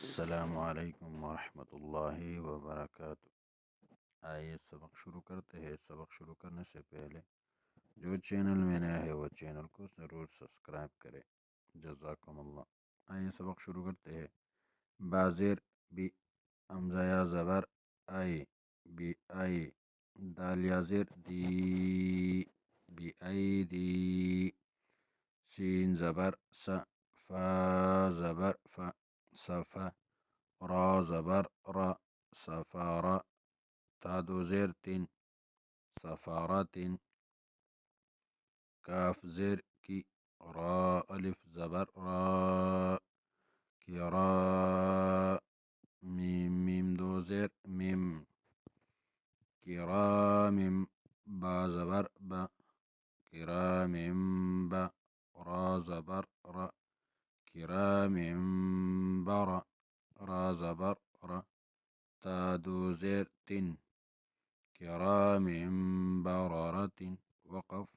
السلام علیکم ورحمۃ اللہ وبرکاتہ۔ آئیے سبق شروع کرتے ہیں۔ سبق شروع کرنے سے پہلے جو چینل میں نیا ہے وہ چینل کو ضرور سبسکرائب کرے، جزاکم اللہ۔ آئیے سبق شروع کرتے ہیں۔ بازیر بی، حمزہ یا زبر آئی، بی آئی، دال یا زیر دی، بی آئی دی، سین زبر س، فا زبر ف، صفا، را زبر را، سفارا، تا دو زیر تین، سفارة، کاف زیر کی، را الف زبر را، کرا، میم میم دو زیر میم، کرام، با زبر با، کرام با، را زبر را، کرام برا، را زبر را، تا دو زیر تن، کرام بررة، وقف،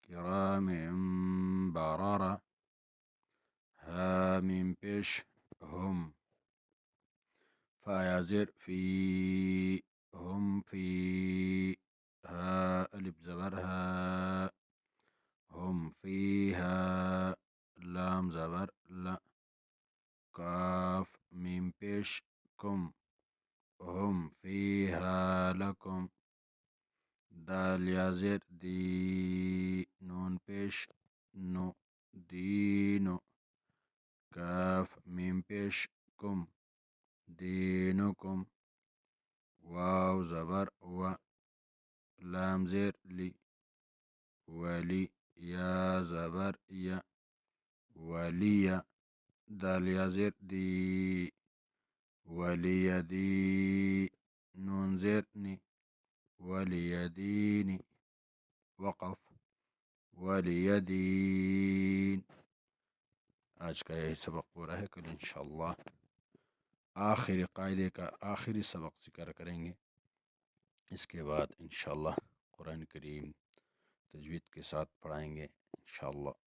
کرام بررة، ها میم پیش هم، فا یا زیر فی، هم فی، ها الف زبر ها، هم فیها، لام زبر لا، کاف میم پیش کم، هم فیها لکم، دال یا زیر دی، نون پیش نو، دینو، کاف میم پیش کم، دینکم، واو زبر و، لام زیر لی، ولی، یا زبر یا، ولی، دال یا زیر دی، ولی دی، نون زیر نی، ولی دینی، وقف، ولی دین۔ آج کا یہی سبق پورا ہے، کل انشاءاللہ آخری قاعدے کا آخری سبق ذکر کریں گے۔ اس کے بعد انشاءاللہ قرآن کریم تجوید کے ساتھ پڑھائیں گے انشاءاللہ۔